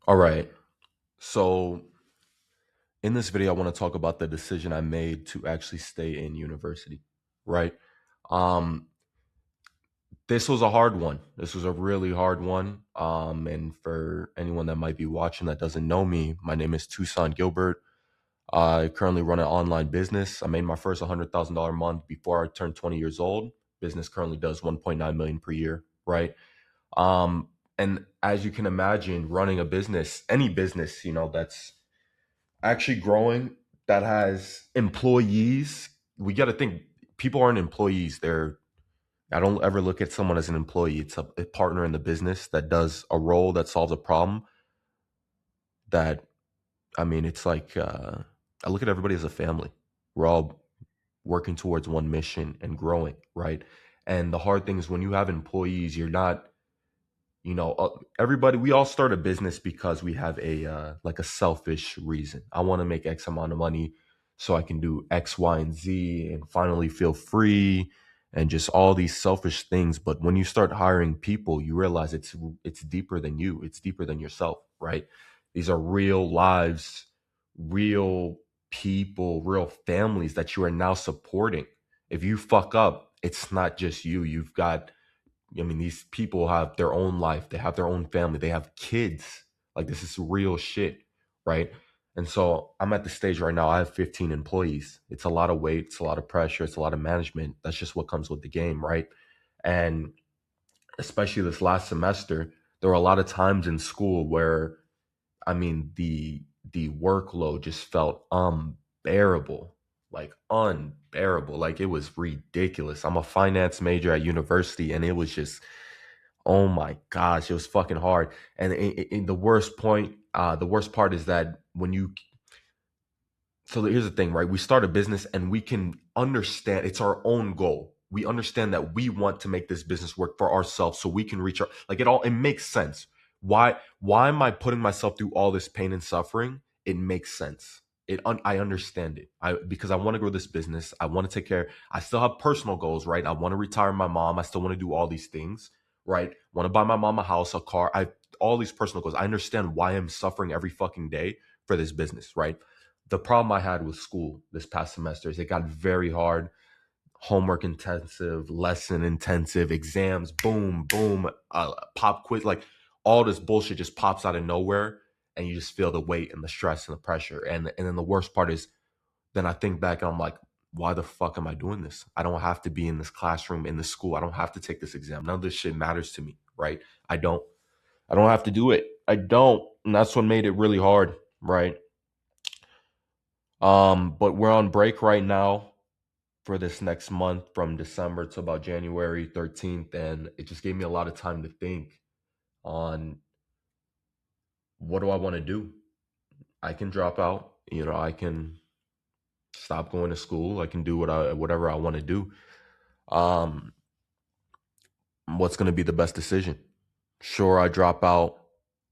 All right. So in this video, I want to talk about the decision I made to actually stay in university, right? Um, this was a hard one. This was a really hard one. And for anyone that might be watching that doesn't know me, my name is Tucson Gilbert. I currently run an online business. I made my first $100,000 month before I turned 20 years old. Business currently does 1.9 million per year, right? Um, and as you can imagine, running a business, any business, that's actually growing, that has employees. We got to think people aren't employees. I don't ever look at someone as an employee. It's a partner in the business that does a role that solves a problem. That I mean, it's like I look at everybody as a family. We're all working towards one mission and growing, right? And the hard thing is when you have employees, you're not, everybody. We all start a business because we have a like a selfish reason. I want to make X amount of money so I can do X, Y, and Z, and finally feel free, and just all these selfish things. But when you start hiring people, you realize it's deeper than you. It's deeper than yourself, right? These are real lives, real people, real families that you are now supporting. If you fuck up, it's not just you. You've got, I mean, these people have their own life, they have their own family, they have kids. Like, this is real shit, right? And so I'm at the stage right now, I have 15 employees. It's a lot of weight, it's a lot of pressure, it's a lot of management. That's just what comes with the game, right? And especially this last semester, there were a lot of times in school where, I mean, the workload just felt unbearable, like unbearable. Like, it was ridiculous. I'm a finance major at university, and it was just, oh my gosh, it was fucking hard. And in the worst part is that when you, so here's the thing, right? We start a business and we can understand it's our own goal. We understand that we want to make this business work for ourselves so we can reach our, like, it makes sense. Why am I putting myself through all this pain and suffering? It makes sense. I understand it. Because I want to grow this business. I want to take care. I still have personal goals, right? I want to retire my mom. I still want to do all these things, right? Want to buy my mom a house, a car. I All these personal goals. I understand why I'm suffering every fucking day for this business, right? The problem I had with school this past semester is it got very hard, homework intensive, lesson intensive, exams, boom, boom, pop quiz, like all this bullshit just pops out of nowhere, and you just feel the weight and the stress and the pressure. And then the worst part is, then I think back and I'm like, why the fuck am I doing this? I don't have to be in this classroom in this school. I don't have to take this exam. None of this shit matters to me, right? I don't. I don't have to do it. I don't. And that's what made it really hard, right? But we're on break right now for this next month from December to about January 13th, and it just gave me a lot of time to think on what do I want to do. I can drop out, I can stop going to school, I can do whatever I want to do. Um, what's going to be the best decision? Sure, I drop out.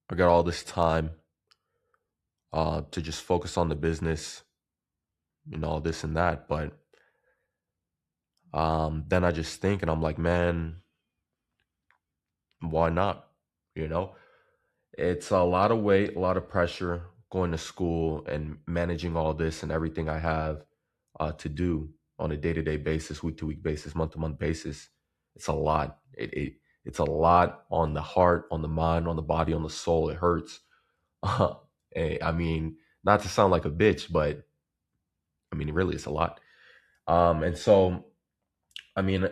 I got all this time to just focus on the business, all this and that, but then I just think, and I'm like, man, why not? You know, it's a lot of weight, a lot of pressure going to school and managing all this and everything I have to do on a day-to-day basis, week-to-week basis, month-to-month basis. It's a lot. It's a lot on the heart, on the mind, on the body, on the soul. It hurts. I mean, not to sound like a bitch, but I mean, really, it's a lot. And so, I mean,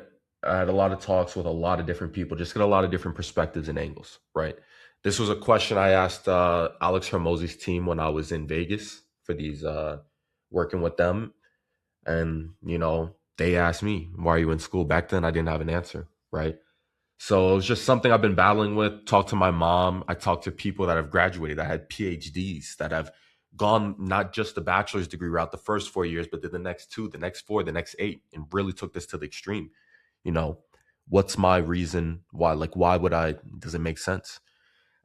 I had a lot of talks with a lot of different people, just get a lot of different perspectives and angles, right? This was a question I asked Alex Hermosi's team when I was in Vegas for these working with them, and they asked me, "Why are you in school?" Back then, I didn't have an answer, right? So it was just something I've been battling with. Talked to my mom. I talked to people that have graduated. I had PhDs that have gone not just the bachelor's degree route the first 4 years, but did the next two, the next four, the next eight, and really took this to the extreme. You know, what's my reason? Why? Like, why would I? Does it make sense?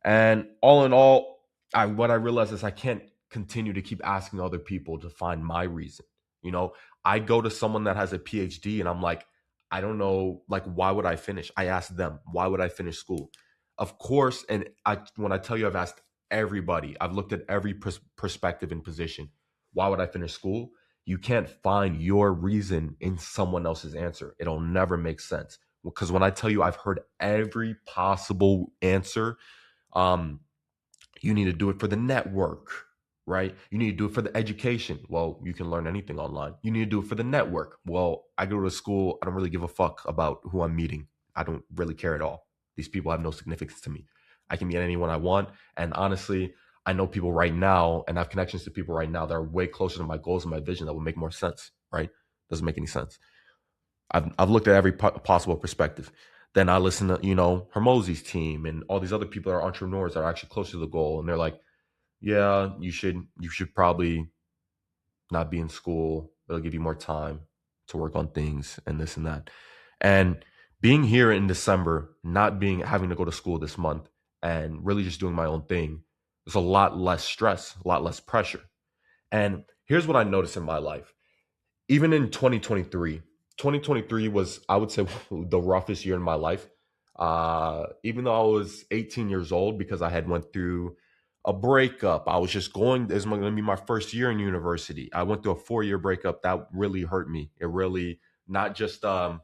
And all in all, what I realized is I can't continue to keep asking other people to find my reason. You know, I go to someone that has a PhD and I'm like, I don't know, like, why would I finish? I ask them, why would I finish school? Of course, and when I tell you I've asked everybody. I've looked at every perspective and position. Why would I finish school? You can't find your reason in someone else's answer. It'll never make sense. Because when I tell you I've heard every possible answer, um, you need to do it for the network, right? You need to do it for the education. Well, you can learn anything online. You need to do it for the network. Well, I go to school. I don't really give a fuck about who I'm meeting. I don't really care at all. These people have no significance to me. I can meet anyone I want. And honestly, I know people right now and have connections to people right now that are way closer to my goals and my vision that would make more sense, right? Doesn't make any sense. I've looked at every possible perspective. Then I listen to, Hermosi's team and all these other people that are entrepreneurs that are actually close to the goal. And they're like, yeah, you should probably not be in school. It'll give you more time to work on things and this and that. And being here in December, not having to go to school this month and really just doing my own thing, there's a lot less stress, a lot less pressure. And here's what I noticed in my life. Even in 2023 was, I would say, the roughest year in my life. Even though I was 18 years old, because I had went through a breakup. I was just going, this is going to be my first year in university. I went through a 4-year breakup that really hurt me. It really, not just, I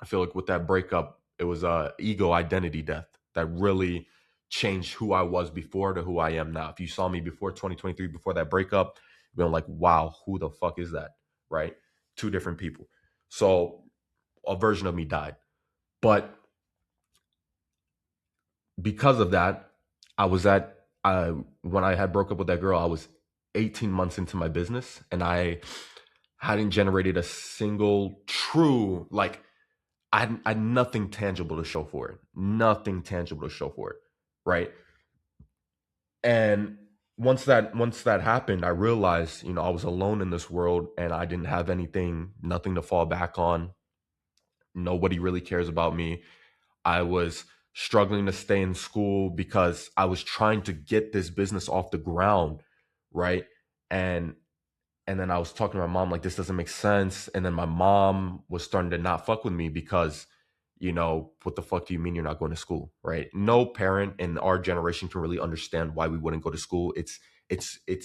feel like with that breakup, it was a ego identity death that really changed who I was before to who I am now. If you saw me before 2023, before that breakup, you'd be like, wow, who the fuck is that? Right? Two different people. So a version of me died. But because of that, when I had broke up with that girl, I was 18 months into my business and I hadn't generated a single true, like, I had nothing tangible to show for it. Nothing tangible to show for it. Right. And once that happened, I realized, I was alone in this world and I didn't have nothing to fall back on. Nobody really cares about me. I was struggling to stay in school because I was trying to get this business off the ground, right? And then I was talking to my mom like, this doesn't make sense. And then my mom was starting to not fuck with me because, what the fuck do you mean you're not going to school, right? No parent in our generation can really understand why we wouldn't go to school. It's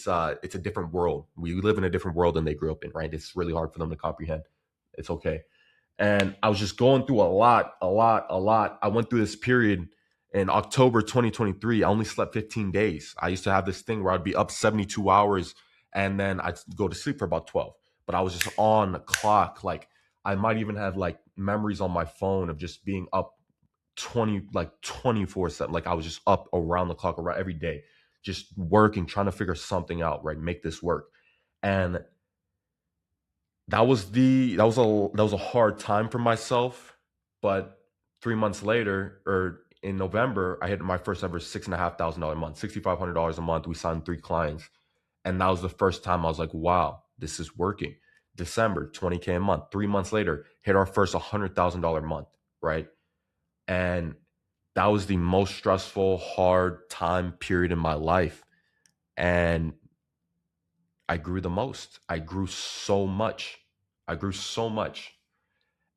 a different world. We live in a different world than they grew up in, right? It's really hard for them to comprehend. It's okay. And I was just going through a lot. I went through this period in October 2023. I only slept 15 days. I used to have this thing where I'd be up 72 hours and then I'd go to sleep for about 12. But I was just on the clock. Like, I might even have like memories on my phone of just being up 24/7. Like, I was just up around the clock around every day, just working, trying to figure something out, right? Make this work. And that was a hard time for myself. But 3 months later, or in November, I hit my first ever $6,500 a month, $6,500 a month. We signed 3 clients. And that was the first time I was like, wow, this is working. December, 20K a month. 3 months later, hit our first $100,000 month, right? And that was the most stressful, hard time period in my life. And I grew the most. I grew so much.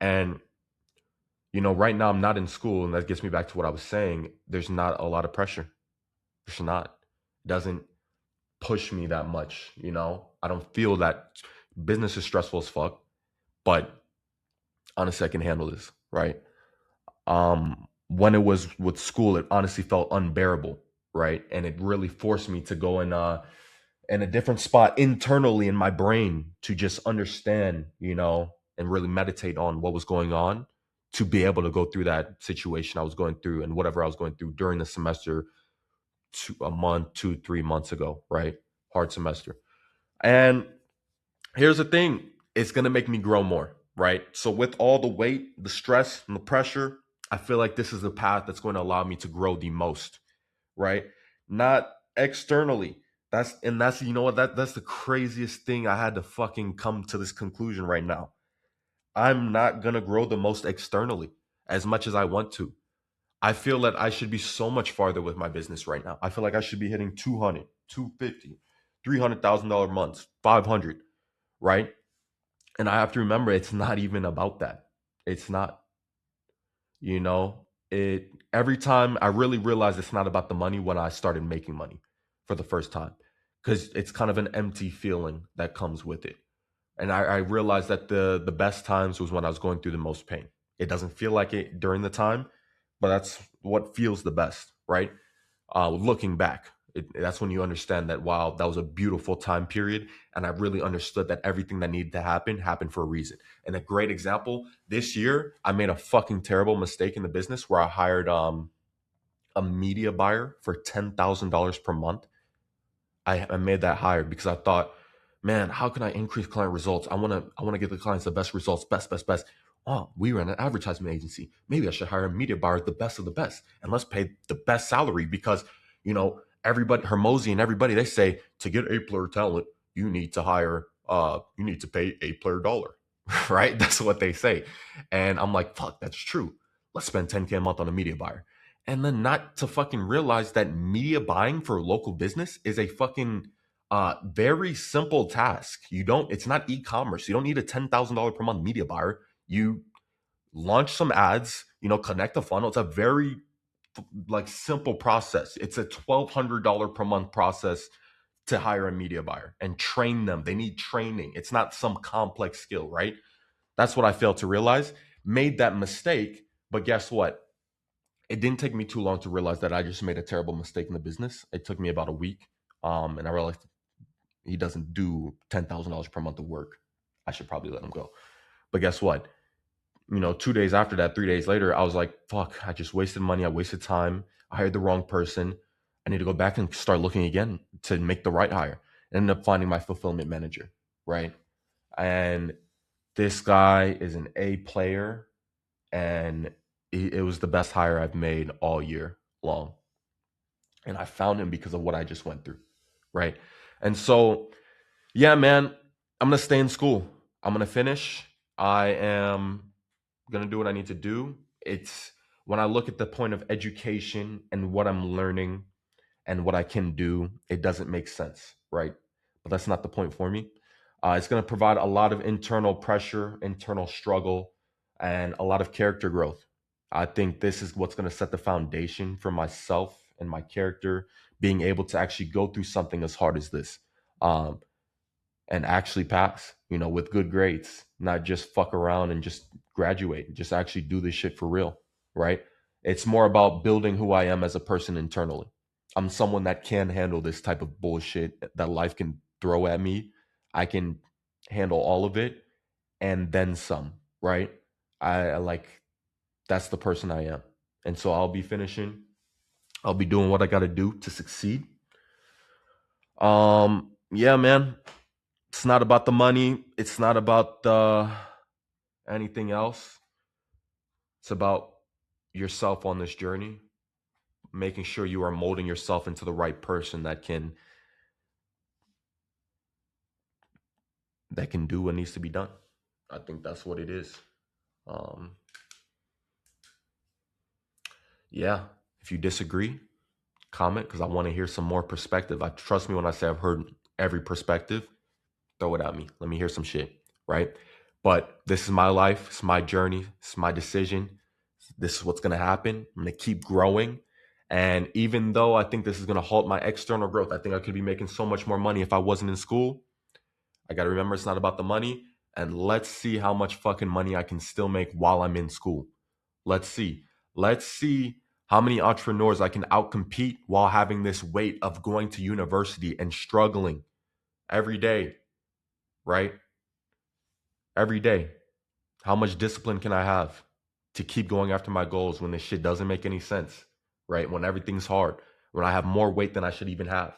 And, right now I'm not in school. And that gets me back to what I was saying. There's not a lot of pressure. There's not. It doesn't push me that much. I don't feel that. Business is stressful as fuck. But honestly, I can handle this, right? When it was with school, it honestly felt unbearable, right? And it really forced me to go in a different spot internally in my brain to just understand, and really meditate on what was going on to be able to go through that situation I was going through and whatever I was going through during the semester a month, 2, 3 months ago, right? Hard semester. And here's the thing, it's going to make me grow more, right? So with all the weight, the stress, and the pressure, I feel like this is the path that's going to allow me to grow the most, right? Not externally. That's you know what, that's the craziest thing. I had to fucking come to this conclusion right now. I'm not going to grow the most externally as much as I want to. I feel that I should be so much farther with my business right now. I feel like I should be hitting 200, 250, $300,000 months, 500, right? And I have to remember it's not even about that. It's not, you know, it every time I really realized it's not about the money when I started making money for the first time, because it's kind of an empty feeling that comes with it. And I realized that the best times was when I was going through the most pain. It doesn't feel like it during the time, but that's what feels the best, right? Looking back, that's when you understand that, wow, that was a beautiful time period. And I really understood that everything that needed to happen happened for a reason. And a great example, this year, I made a fucking terrible mistake in the business where I hired a media buyer for $10,000 per month. I made that hire because I thought, man, how can I increase client results? I want to give the clients the best results, best. Oh, we run an advertisement agency. Maybe I should hire a media buyer, the best of the best, and let's pay the best salary because everybody, Hermosi and everybody, they say to get A-player talent, you need to hire, you need to pay A-player dollar, right? That's what they say, and I'm like, fuck, that's true. Let's spend 10K a month on a media buyer. And then not to fucking realize that media buying for local business is a fucking very simple task. It's not e-commerce. You don't need a $10,000 per month media buyer. You launch some ads, connect a funnel. It's a very like simple process. It's a $1,200 per month process to hire a media buyer and train them. They need training. It's not some complex skill, right? That's what I failed to realize. Made that mistake, but guess what? It didn't take me too long to realize that I just made a terrible mistake in the business. It took me about a week. And I realized he doesn't do $10,000 per month of work. I should probably let him go. But guess what? 2 days after that, 3 days later, I was like, fuck, I just wasted money. I wasted time. I hired the wrong person. I need to go back and start looking again to make the right hire. I ended up finding my fulfillment manager, right? And this guy is an A player, and it was the best hire I've made all year long. And I found him because of what I just went through, right? And so, yeah, man, I'm going to stay in school. I'm going to finish. I am going to do what I need to do. It's when I look at the point of education and what I'm learning and what I can do, it doesn't make sense, right? But that's not the point for me. It's going to provide a lot of internal pressure, internal struggle, and a lot of character growth. I think this is what's going to set the foundation for myself and my character, being able to actually go through something as hard as this, and actually pass, with good grades, not just fuck around and just graduate, just actually do this shit for real, right? It's more about building who I am as a person internally. I'm someone that can handle this type of bullshit that life can throw at me. I can handle all of it and then some, right? I like that's the person I am. And so I'll be finishing. I'll be doing what I got to do to succeed. Yeah, man. It's not about the money. It's not about anything else. It's about yourself on this journey, making sure you are molding yourself into the right person that can do what needs to be done. I think that's what it is. Um, yeah, if you disagree, comment because I want to hear some more perspective. Trust me when I say I've heard every perspective. Throw it at me. Let me hear some shit, right? But this is my life. It's my journey. It's my decision. This is what's going to happen. I'm going to keep growing. And even though I think this is going to halt my external growth, I think I could be making so much more money if I wasn't in school. I got to remember it's not about the money. And let's see how much fucking money I can still make while I'm in school. Let's see. Let's see how many entrepreneurs I can outcompete while having this weight of going to university and struggling every day, right? Every day. How much discipline can I have to keep going after my goals when this shit doesn't make any sense, right? When everything's hard, when I have more weight than I should even have.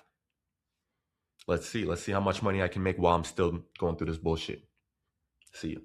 Let's see. Let's see how much money I can make while I'm still going through this bullshit. See you.